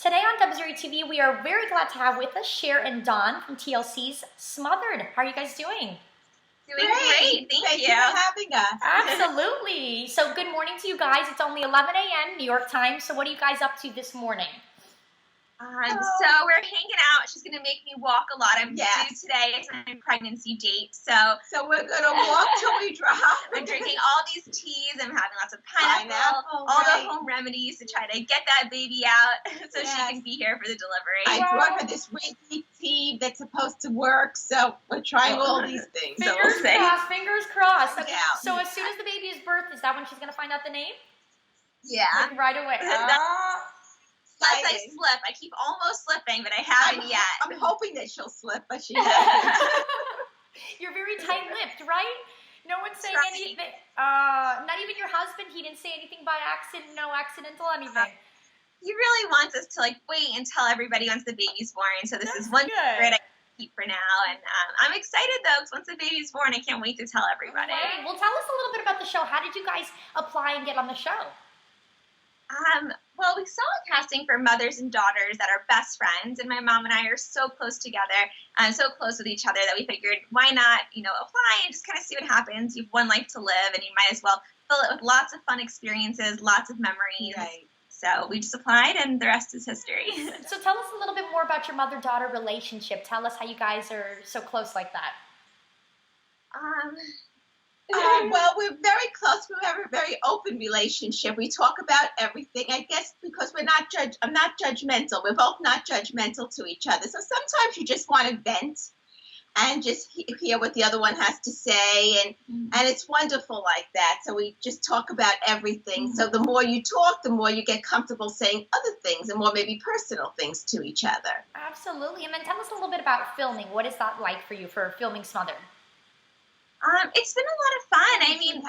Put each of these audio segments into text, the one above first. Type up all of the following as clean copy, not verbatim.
Today on Wzra TV, we are very glad to have with us Cher and Dawn from TLC's Smothered. How are you guys doing? Doing great. Thank you for having us. Absolutely. So good morning to you guys. It's only 11 a.m. New York time. So what are you guys up to this morning? So we're hanging out. She's going to make me walk a lot. I'm due today. It's my pregnancy date. So we're going to walk till we drop. I'm drinking all these teas. I'm having lots of pineapple, all the home remedies to try to get that baby out so she can be here for the delivery. I brought her this winky tea that's supposed to work. So we're trying all these things. Fingers crossed. Fingers crossed. Okay. Yeah. So as soon as the baby is birthed, is that when she's going to find out the name? Yeah. Like right away. Unless I slip. I keep almost slipping, but I haven't yet. I'm hoping that she'll slip, but she hasn't. You're very tight-lipped, right? No one's saying anything. Not even your husband? He didn't say anything by accident? No accidental anything? He really wants us to wait until everybody once the baby's born. So this is one secret I keep for now. And I'm excited, though, because once the baby's born, I can't wait to tell everybody. Right. Well, tell us a little bit about the show. How did you guys apply and get on the show? Well, we saw a casting for mothers and daughters that are best friends, and my mom and I are so close together, so close with each other that we figured, why not, apply and just kind of see what happens. You have one life to live, and you might as well fill it with lots of fun experiences, lots of memories. Right. So we just applied, and the rest is history. So tell us a little bit more about your mother-daughter relationship. Tell us how you guys are so close like that. Well, we're very close. We have a very open relationship. We talk about everything. I guess because I'm not judgmental. We're both not judgmental to each other. So sometimes you just want to vent and just hear what the other one has to say, and it's wonderful like that. So we just talk about everything. So the more you talk, the more you get comfortable saying other things and more maybe personal things to each other. Absolutely. And then tell us a little bit about filming. What is that like for you for filming Smothered? It's been a lot of fun. I mean,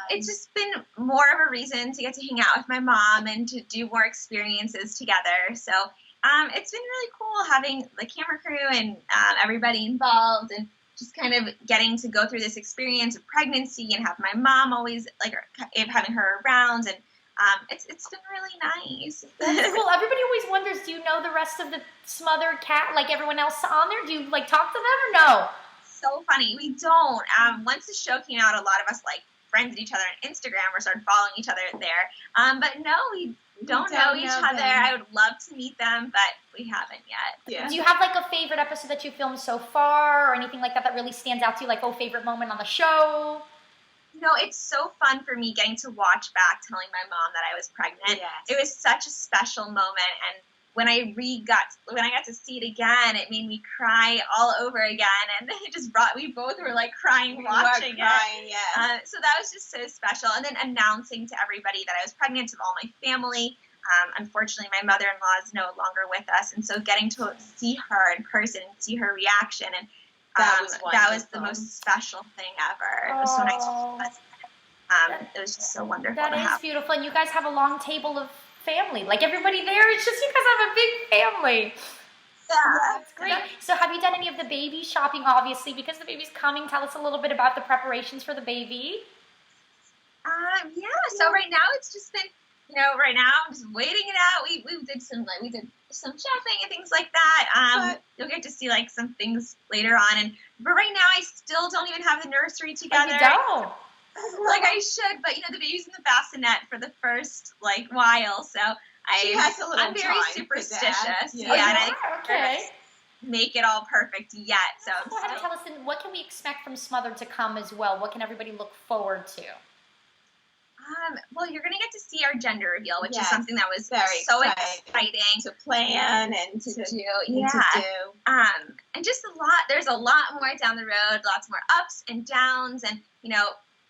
it's just been more of a reason to get to hang out with my mom and to do more experiences together. So it's been really cool having the camera crew and everybody involved and just kind of getting to go through this experience of pregnancy and have my mom always, having her around. And it's been really nice. That's cool. Everybody always wonders, do you know the rest of the Smothered cast, like everyone else on there? Do you, talk to them or no? So funny. We don't. Once the show came out, a lot of us friended each other on Instagram or started following each other there. But no, we don't know each other. I would love to meet them, but we haven't yet. Yeah. Do you have a favorite episode that you filmed so far or anything like that that really stands out to you? Favorite moment on the show? No, it's so fun for me getting to watch back telling my mom that I was pregnant. Yes. It was such a special moment, and when I got to see it again, it made me cry all over again, and we both were crying watching it. Yeah. So that was just so special. And then announcing to everybody that I was pregnant, to all my family. Unfortunately, my mother-in-law is no longer with us, and so getting to see her in person and see her reaction, and that was the most special thing ever. It was so nice to see us. It was just so wonderful. That is beautiful, and you guys have a long table of family. Everybody there, it's just you guys have a big family. Yeah. That's great. So have you done any of the baby shopping, obviously, because the baby's coming? Tell us a little bit about the preparations for the baby. So right now it's just been, right now I'm just waiting it out. We did some shopping and things like that. You'll get to see some things later on, but right now I still don't even have the nursery together. You don't? I should, but the baby's in the bassinet for the first while, so I'm very superstitious. Yeah, and I can't make it all perfect yet. So go ahead and tell us, what can we expect from Smothered to come as well? What can everybody look forward to? Well, you're gonna get to see our gender reveal, which is something that was very exciting to plan and to do. And just there's a lot more down the road, lots more ups and downs, and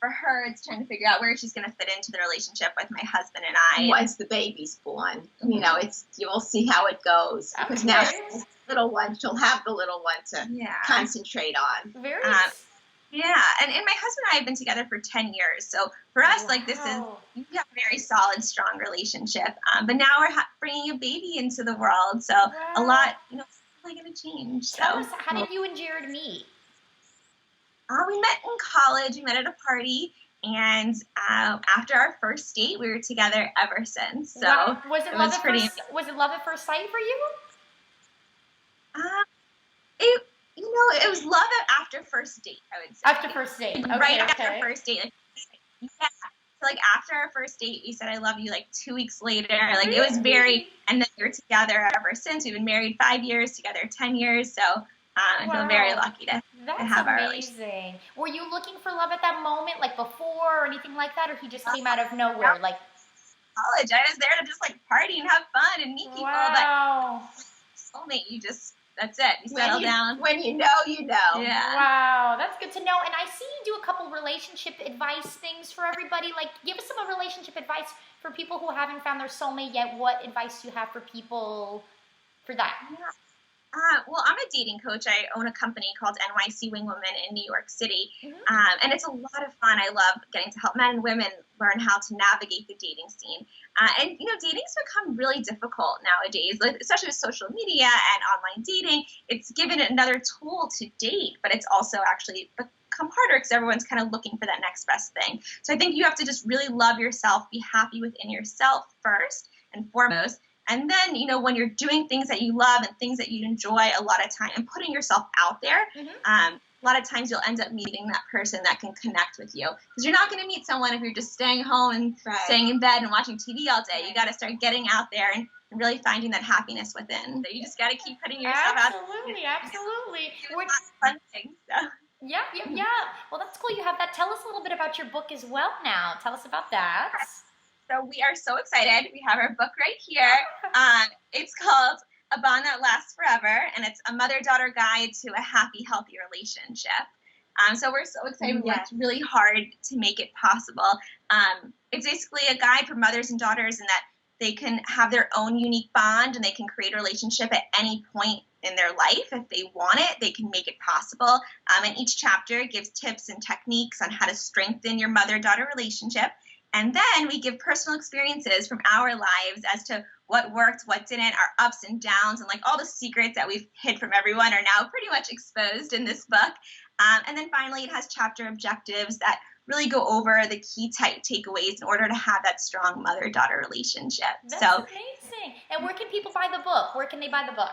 for her, it's trying to figure out where she's going to fit into the relationship with my husband and I. Once the baby's born, you'll see how it goes. Because now she's the little one, she'll have the little one to concentrate on. Very and my husband and I have been together for 10 years. So for us, we have a very solid, strong relationship. But now we're bringing a baby into the world. So a lot, it's really going to change. Tell us, how did you and Jared meet? We met in college. We met at a party, And after our first date, we were together ever since. So wow. Was it love at pretty. was it love at first sight for you? It was love after first date, I would say. After first date, okay, right after first date. Yeah. So like after our first date, we said I love you like 2 weeks later. Like it was very, and then we were together ever since. We've been married 5 years, together 10 years. So I feel very lucky to have our relationship. That's amazing. Were you looking for love at that moment, like before or anything like that, or he just came out of nowhere? Like college, I was there to just like party and have fun and meet people. Wow. But soulmate, that's it. You settle down. When you know, you know. Yeah. Wow, that's good to know. And I see you do a couple relationship advice things for everybody. Like, give us some relationship advice for people who haven't found their soulmate yet. What advice do you have for people for that? Yeah. Well, I'm a dating coach. I own a company called NYC Wing Women in New York City. Mm-hmm. And it's a lot of fun. I love getting to help men and women learn how to navigate the dating scene. And dating's become really difficult nowadays, especially with social media and online dating. It's given another tool to date, but it's also actually become harder because everyone's kind of looking for that next best thing. So I think you have to just really love yourself, be happy within yourself first and foremost. And then, when you're doing things that you love and things that you enjoy a lot of time and putting yourself out there, a lot of times you'll end up meeting that person that can connect with you. Because you're not going to meet someone if you're just staying home and staying in bed and watching TV all day. You got to start getting out there and really finding that happiness within. So you just got to keep putting yourself out there. Absolutely. Fun things, so. Yeah. Well, that's cool. You have that. Tell us a little bit about your book as well now. Tell us about that. So we are so excited. We have our book right here. It's called A Bond That Lasts Forever, and it's a mother-daughter guide to a happy, healthy relationship. So we're so excited. We worked really hard to make it possible. It's basically a guide for mothers and daughters in that they can have their own unique bond and they can create a relationship at any point in their life. If they want it, they can make it possible. And each chapter gives tips and techniques on how to strengthen your mother-daughter relationship. And then we give personal experiences from our lives as to what worked, what didn't, our ups and downs, and like all the secrets that we've hid from everyone are now pretty much exposed in this book. And then finally, it has chapter objectives that really go over the key takeaways in order to have that strong mother-daughter relationship. That's amazing. And where can people buy the book? Where can they buy the book?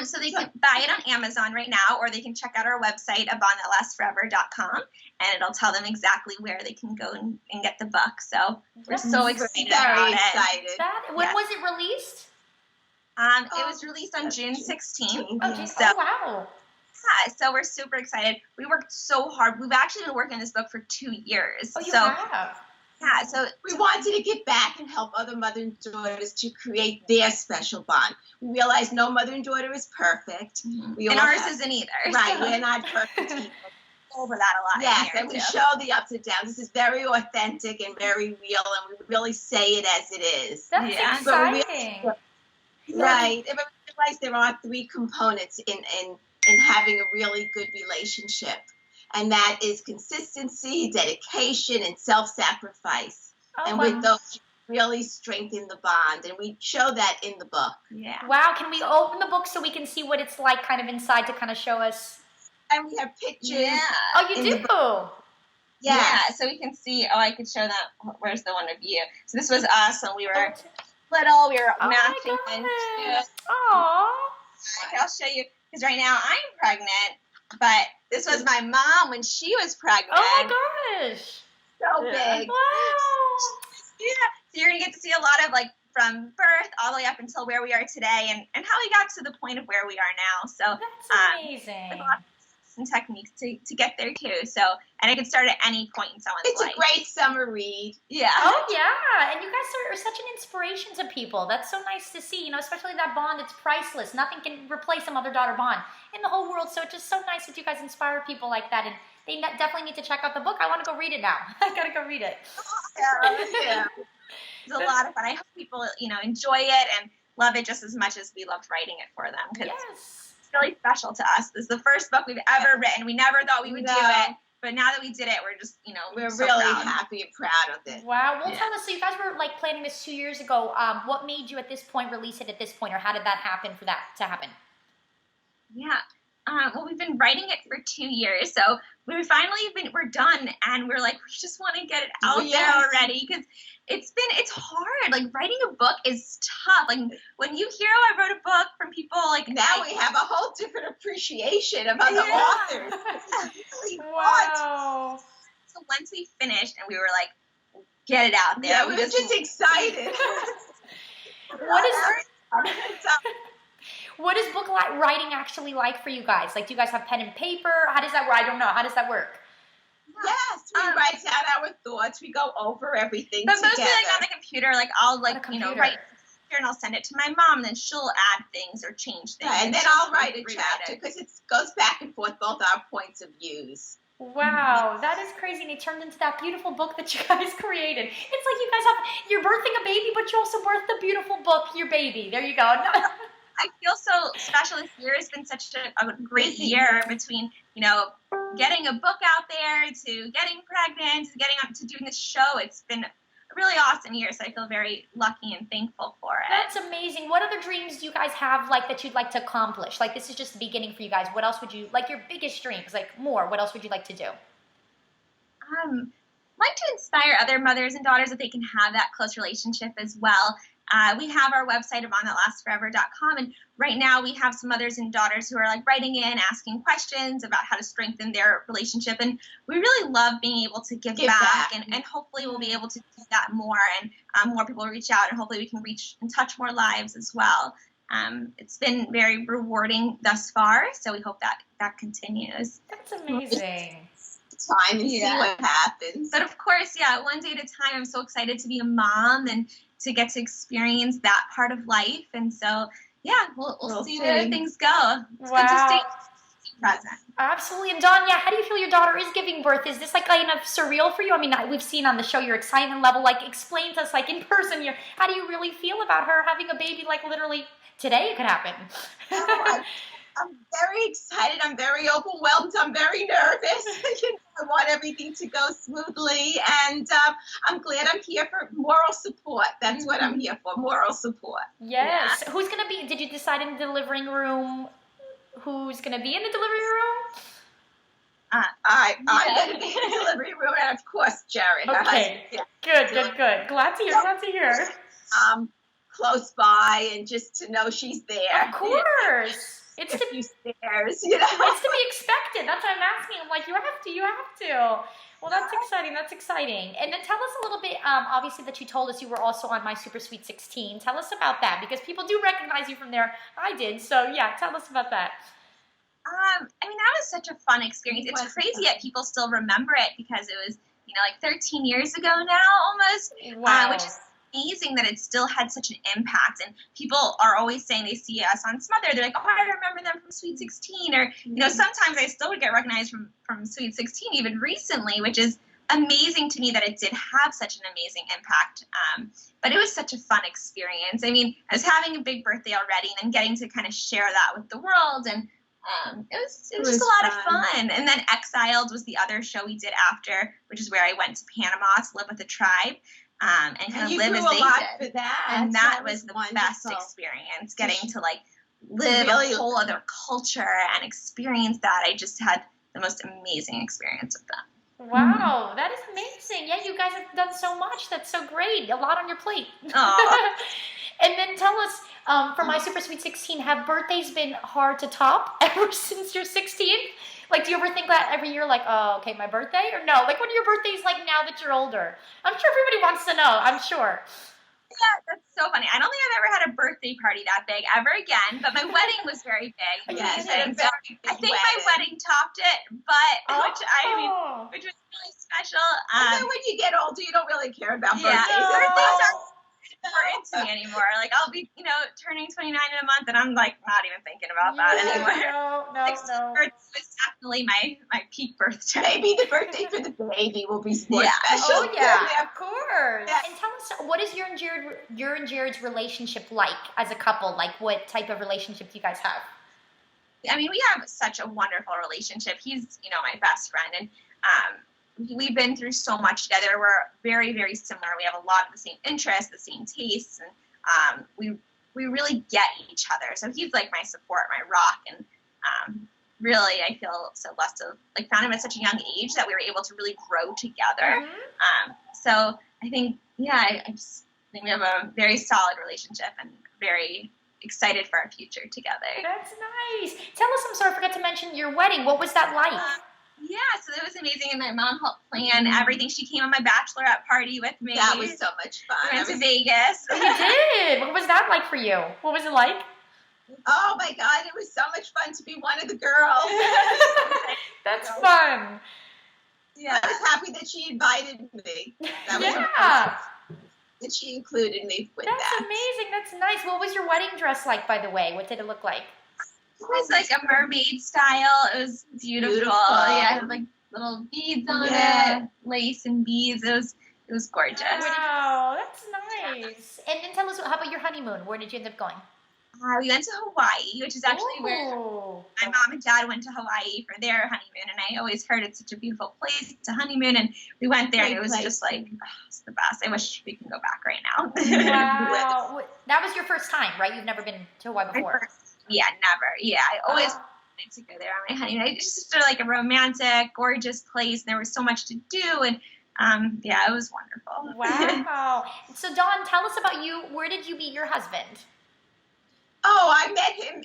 So they can buy it on Amazon right now, or they can check out our website, abondthatlastforever.com, and it'll tell them exactly where they can go and get the book. So we're so excited about it. When was it released? It was released on June 16th. Oh, wow. Yeah, so we're super excited. We worked so hard. We've actually been working on this book for 2 years. Oh, you have? Yeah, so we wanted to give back and help other mother and daughters to create their special bond. We realized no mother and daughter is perfect. And ours isn't either. Right, we're not perfect either. Over that a lot. Yes, and we show the ups and downs. This is very authentic and very real, and we really say it as it is. That's exciting. Right, and we realize there are 3 components in having a really good relationship. And that is consistency, dedication, and self-sacrifice. And with those, you really strengthen the bond. And we show that in the book. Yeah. Wow. Can we open the book so we can see what it's like kind of inside to kind of show us? And we have pictures. Yeah. Oh, you do? Yeah. So we can see. Oh, I could show that. Where's the one of you? So this was us when we were little. We were matching. Aww. I'll show you. Because right now I'm pregnant. But this was my mom when she was pregnant. Oh my gosh. So big. Wow. Yeah. So you're going to get to see a lot of from birth all the way up until where we are today and how we got to the point of where we are now. So that's amazing. A lot of some techniques to get there too. So, and it can start at any point in someone's life. It's a great summer read. Yeah. Oh yeah. And you guys are such an inspiration to people. That's so nice to see, especially that bond. It's priceless. Nothing can replace a mother-daughter bond in the whole world. So it's just so nice that you guys inspire people like that. And they definitely need to check out the book. I want to go read it now. I got to go read it. Yeah. It's a lot of fun. I hope people, enjoy it and love it just as much as we loved writing it for them. Because it's really special to us. This is the first book we've ever written. We never thought we would do it. But now that we did it, we're just, we're so really proud. happy and proud of it. Wow. Well, tell us, so you guys were planning this 2 years ago. What made you at this point release it at this point, or how did that happen for that to happen? Yeah. Well, we've been writing it for 2 years, so we're done, and we're like, we just want to get it out there already, because it's hard. Like, writing a book is tough. Like, when you hear, oh, I wrote a book from people, like, now we have a whole different appreciation of other authors. Wow. So once we finished, and we were like, get it out there. Yeah, we were just excited. What is book writing actually like for you guys? Like, do you guys have pen and paper? How does that work? I don't know. How does that work? Yes, we write out our thoughts. We go over everything but together. Mostly like on the computer. Like, I'll write and I'll send it to my mom, and then she'll add things or change things. Right, and then I'll write a chapter, because it goes back and forth, both our points of views. Wow, that is crazy, and it turned into that beautiful book that you guys created. It's like you're birthing a baby, but you also birthed a beautiful book, your baby. There you go. I feel so special. This year has been such a great year, between, getting a book out there, to getting pregnant, to getting up to doing this show. It's been a really awesome year, so I feel very lucky and thankful for it. That's amazing. What other dreams do you guys have, like, that you'd like to accomplish? Like, this is just the beginning for you guys. What else would you, like, your biggest dreams, like, more, what else would you like to do? Like to inspire other mothers and daughters that they can have that close relationship as well. We have our website, abondthatlastforever.com, and right now we have some mothers and daughters who are like writing in, asking questions about how to strengthen their relationship, and we really love being able to give back. And hopefully we'll be able to do that more, and more people will reach out, and hopefully we can reach and touch more lives as well. It's been very rewarding thus far, so we hope that continues. That's amazing. Time and see what happens. But of course, one day at a time. I'm so excited to be a mom and to get to experience that part of life. And so, we'll see where things go. It's good to stay present. Absolutely. And Dawn, how do you feel your daughter is giving birth? Is this like kind of surreal for you? I mean, we've seen on the show your excitement level. Like, explain to us, like, in person, how do you really feel about her having a baby? Like, literally today it could happen. I'm very excited. I'm very overwhelmed. I'm very nervous. I want everything to go smoothly, and I'm glad I'm here for moral support. That's what I'm here for, moral support. Yes. Yeah. Who's going to be, did you decide in the delivering room who's going to be in the delivery room? I'm going to be in the delivery room, and of course, Jared. Okay. Good. Glad to hear. Close by, and just to know she's there. Of course. It's to be stairs, It's to be expected. That's what I'm asking. I'm like, you have to. Well, that's exciting. And then tell us a little bit, obviously, that you told us you were also on My Super Sweet 16. Tell us about that, because people do recognize you from there. I did. So, tell us about that. That was such a fun experience. It's crazy that people still remember it, because it was, like 13 years ago now, almost. Wow. Which is amazing that it still had such an impact, and people are always saying they see us on Smothered. They're like, oh, I remember them from Sweet 16, or sometimes I still would get recognized from Sweet 16 even recently, which is amazing to me that it did have such an amazing impact. But it was such a fun experience. I mean, I was having a big birthday already, and then getting to kind of share that with the world, and it was just a lot of fun. And then Exiled was the other show we did after, which is where I went to Panama to live with a tribe. And kind of live as they did. And that was the best experience, getting to like live a whole other culture and experience that. I just had the most amazing experience with them. Wow, that is amazing. Yeah, you guys have done so much. That's so great. A lot on your plate. And then tell us, for My Super Sweet 16, have birthdays been hard to top ever since you're 16? Like, do you ever think that every year, like, oh, okay, my birthday? Or no? Like, what are your birthdays like now that you're older? I'm sure everybody wants to know. I'm sure. Yeah, that's so funny. I don't think I've ever had a birthday party that big ever again, but my wedding was very big. Yes, I think my wedding topped it, but which was really special. And then when you get older, you don't really care about birthdays. Birthdays aren't into me anymore. Like, I'll be, turning 29 in a month, and I'm like not even thinking about that anymore. No. It was definitely my peak birthday. Maybe the birthday for the baby will be more special. Oh yeah, of course. Yeah. And tell us, what is your and Jared's relationship like as a couple? Like, what type of relationship do you guys have? I mean, we have such a wonderful relationship. He's, my best friend, and we've been through so much together. We're very, very similar. We have a lot of the same interests, the same tastes, and we really get each other. So he's like my support, my rock, and really, I feel so blessed to like found him at such a young age that we were able to really grow together. So I think, I just think we have a very solid relationship and very excited for our future together. That's nice. Tell us, I'm sorry, I forgot to mention your wedding. What was that like? So it was amazing, and my mom helped plan everything. She came on my bachelorette party with me. That was so much fun. We went to Vegas. You did. What was that like for you? What was it like? Oh my God, it was so much fun to be one of the girls. That's fun. Yeah, I was happy that she invited me. That was that she included me with that. That's amazing. That's nice. What was your wedding dress like, by the way? What did it look like? It was like a mermaid style. It was beautiful. Yeah, it had like little beads on it, lace and beads. It was gorgeous. Wow, that's nice. And tell us, how about your honeymoon? Where did you end up going? We went to Hawaii, which is actually where my mom and dad went to Hawaii for their honeymoon, and I always heard it's such a beautiful place to honeymoon, and we went there, and it was just like, it's the best. I wish we can go back right now. Wow. That was your first time, right? You've never been to Hawaii before? Never. Yeah, I always wanted to go there on my honeymoon. It's just like a romantic, gorgeous place, and there was so much to do, and it was wonderful. Wow. So, Dawn, tell us about you. Where did you meet your husband? Oh, I met him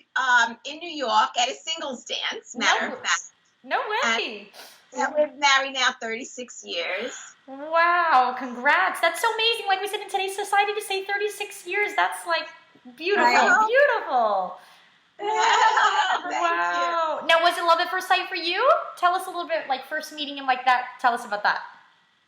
in New York at a singles dance, matter of fact. No way. And we're married now 36 years. Wow, congrats. That's so amazing. Like we said, in today's society, to say 36 years, that's like beautiful, beautiful. Wow. Now, was it love at first sight for you? Tell us a little bit, like first meeting him like that. Tell us about that.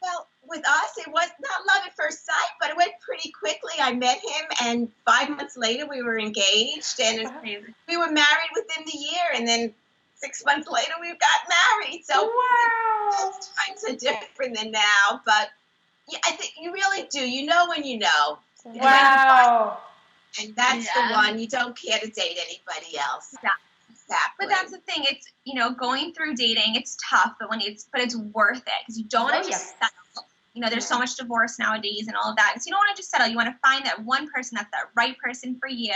Well, with us, it was not love at first sight, but it went pretty quickly. I met him, and 5 months later, we were engaged, and we were married within the year, and then 6 months later, we got married. So times are different than now, but I think you really do. You know when you know. Wow. And that's the one. You don't care to date anybody else. Exactly. But that's the thing. It's, going through dating, it's tough, but it's worth it, because you don't want to just settle. There's so much divorce nowadays and all of that. So you don't want to just settle. You want to find that one person that's that right person for you,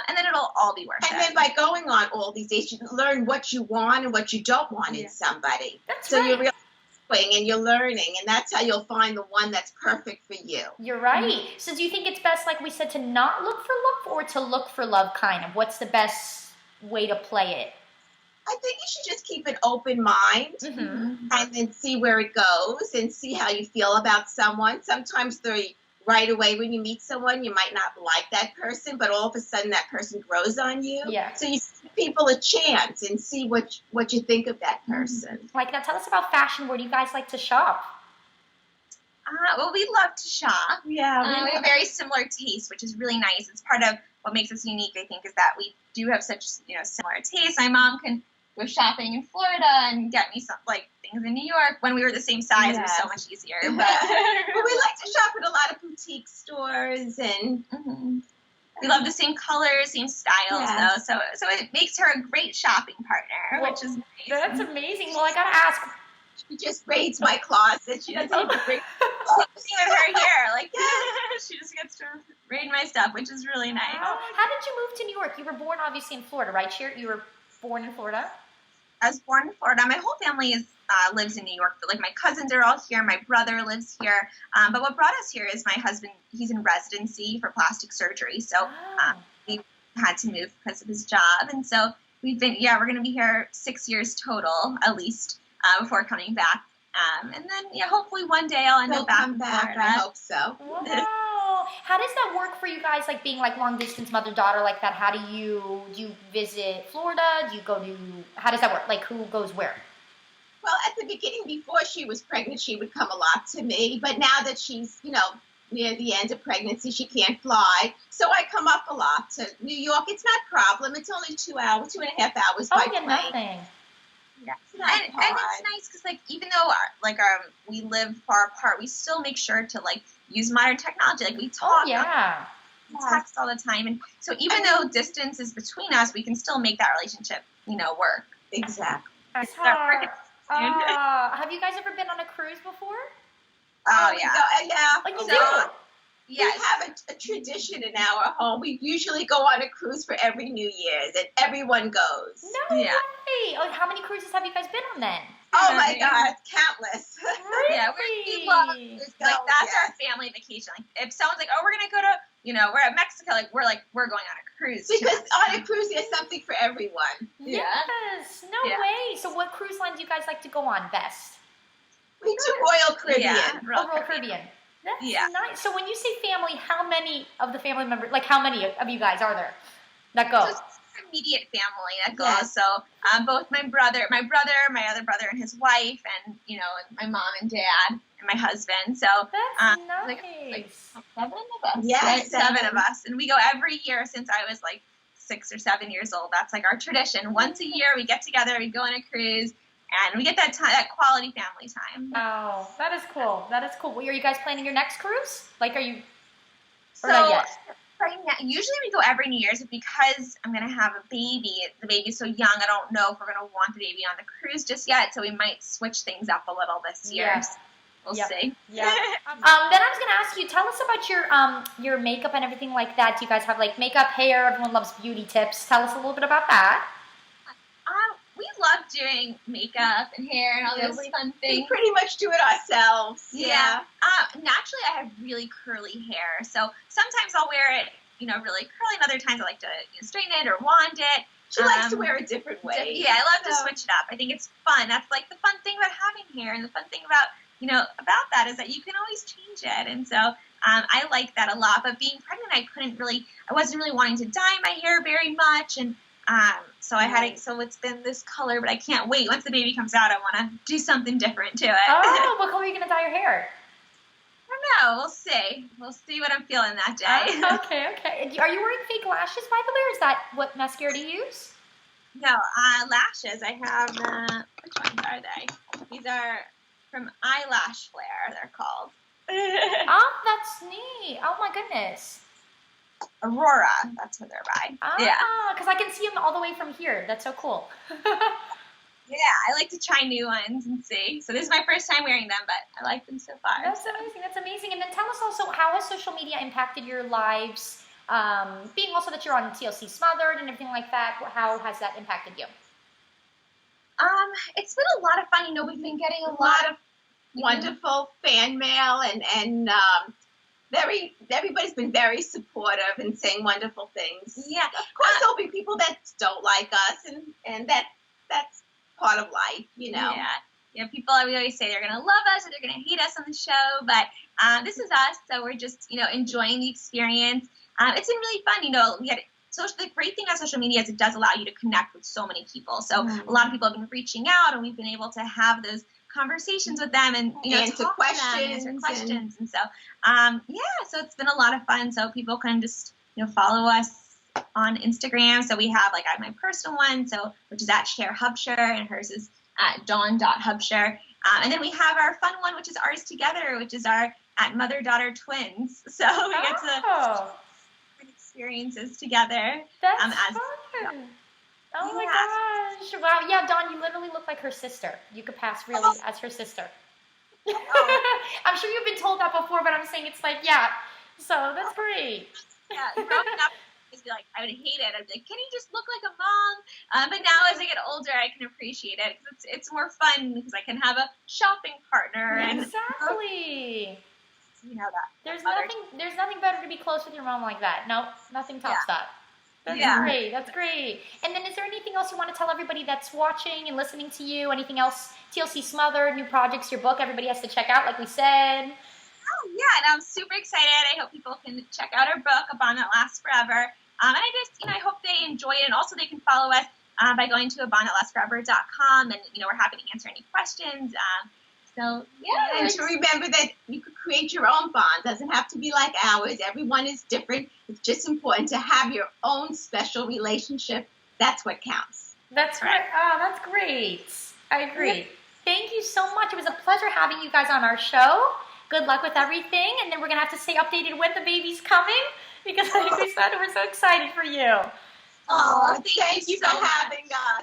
and then it'll all be worth it. And then by going on all these dates, you learn what you want and what you don't want in somebody. That's so you're really and you're learning, and that's how you'll find the one that's perfect for you. You're right. So do you think it's best, like we said, to not look for love, or to look for love, kind of? What's the best way to play it? I think you should just keep an open mind and then see where it goes and see how you feel about someone. Sometimes right away when you meet someone, you might not like that person, but all of a sudden that person grows on you. Yeah. So you give people a chance and see what you think of that person. Like, now tell us about fashion. Where do you guys like to shop? Well, we love to shop. Yeah. We have very similar tastes, which is really nice. It's part of what makes us unique, I think, is that we do have such, similar tastes. My mom can go shopping in Florida and get me some, things in New York. When we were the same size, it was so much easier. But we like to shop at a lot of boutique stores, and we love the same colors, same styles, though. So it makes her a great shopping partner, which is nice. That's amazing. Well, I gotta ask. She just raids my closet. She doesn't even bring with her here. She just gets to raid my stuff, which is really nice. Wow. How did you move to New York? You were born, obviously, in Florida, right, Cher? You were born in Florida? I was born in Florida. My whole family lives in New York. But, my cousins are all here. My brother lives here. But what brought us here is my husband. He's in residency for plastic surgery. So we had to move because of his job. And so we're going to be here 6 years total, at least, before coming back. And then, hopefully one day I'll end up back in Florida. I hope so. Wow. How does that work for you guys, being long distance mother-daughter like that? How do you visit Florida? How does that work? Who goes where? Well, at the beginning, before she was pregnant, she would come a lot to me. But now that she's, near the end of pregnancy, she can't fly. So I come up a lot to New York. It's not a problem. It's only 2.5 hours by plane. Nothing. Yeah. And it's nice because even though we live far apart, we still make sure to use modern technology. We talk, we text all the time, and so even though distance is between us, we can still make that relationship, work. Exactly. Have you guys ever been on a cruise before? Oh yeah. Oh, you do? Yes. We have a tradition in our home. We usually go on a cruise for every New Year's, and everyone goes. No way. Oh, how many cruises have you guys been on then? Oh my God, countless. Really? Yeah, we love cruise. Like that's our family vacation. Like if someone's like, oh, we're gonna go to, we're at Mexico. We're going on a cruise Because on a cruise, there's something for everyone. Yes. No way. So what cruise line do you guys like to go on best? We do Royal Caribbean. Yeah, Royal Caribbean. That's nice. So when you say family, how many of the family members, like how many of you guys are there that go? Just immediate family that goes. Yes. So both my other brother and his wife, and and my mom and dad and my husband. So that's nice. Like 7 of us. Yes, right? 7 of us, and we go every year since I was like 6 or 7 years old. That's like our tradition. Once a year, we get together, we go on a cruise. And we get that time, that quality family time. Oh, that is cool. That is cool. Are you guys planning your next cruise? Like, are you? Or not yet? Right now, usually we go every New Year's, but because I'm gonna have a baby, the baby's so young, I don't know if we're gonna want the baby on the cruise just yet. So we might switch things up a little this year. Yeah. So we'll see. Yeah. Then I was gonna ask you, tell us about your makeup and everything like that. Do you guys have like makeup, hair? Everyone loves beauty tips. Tell us a little bit about that. We love doing makeup and hair and all those fun things. We pretty much do it ourselves. Yeah. Naturally, I have really curly hair, so sometimes I'll wear it, really curly, and other times I like to straighten it or wand it. She likes to wear a different way. Yeah, I love to switch it up. I think it's fun. That's like the fun thing about having hair, and the fun thing about that is that you can always change it. And so I like that a lot. But being pregnant, I wasn't really wanting to dye my hair very much, and so it's been this color, but I can't wait. Once the baby comes out, I want to do something different to it. Oh, what color are you going to dye your hair? I don't know. We'll see. We'll see what I'm feeling that day. Okay. Are you wearing fake lashes, by the way, or is that what mascara do you use? No, lashes. I have, which ones are they? These are from Eyelash Flare, they're called. Oh, that's neat. Oh, my goodness. Aurora, that's what they're by. Because I can see them all the way from here. That's so cool. Yeah, I like to try new ones and see. So this is my first time wearing them, but I like them so far. That's amazing. And then tell us also, how has social media impacted your lives? Being also that you're on TLC Smothered and everything like that, how has that impacted you? It's been a lot of fun. We've been getting a lot of wonderful fan mail and everybody's been very supportive and saying wonderful things. Yeah. Of course, there'll be people that don't like us, and that's part of life, Yeah, people, we always say they're going to love us or they're going to hate us on the show, but this is us, so we're just, enjoying the experience. It's been really fun, the great thing about social media is it does allow you to connect with so many people. So a lot of people have been reaching out, and we've been able to have those conversations with them and answer questions. And so so it's been a lot of fun. So people can just follow us on Instagram. So we have I have my personal one, which is at Cher Hubsher, and hers is at Dawn.Hubsher. And then we have our fun one, which is ours together, which is our at Mother-Daughter Twins. So we get to experiences together. That's fun. Oh my gosh. Wow. Yeah, Dawn, you literally look like her sister. You could pass really as her sister. I'm sure you've been told that before, but I'm saying it's so that's great. Yeah, growing up, I would hate it. I'd be like, can you just look like a mom? But now as I get older, I can appreciate it because it's more fun because I can have a shopping partner. Exactly. That. There's nothing better to be close with your mom like that. No, nothing tops that. That's great. That's great. And then is there anything else you want to tell everybody that's watching and listening to you? Anything else? TLC Smothered, new projects, your book, everybody has to check out, like we said. Oh, yeah, and I'm super excited. I hope people can check out our book, A Bond That Lasts Forever. And I just, I hope they enjoy it. And also they can follow us by going to abondthatlastsforever.com. And, we're happy to answer any questions. And to remember that you could create your own bond. It doesn't have to be like ours. Everyone is different. It's just important to have your own special relationship. That's what counts. That's right. Oh, that's great. I agree. Thank you so much. It was a pleasure having you guys on our show. Good luck with everything. And then we're going to have to stay updated when the baby's coming because like we said, we're so excited for you. Oh, thank you for having us.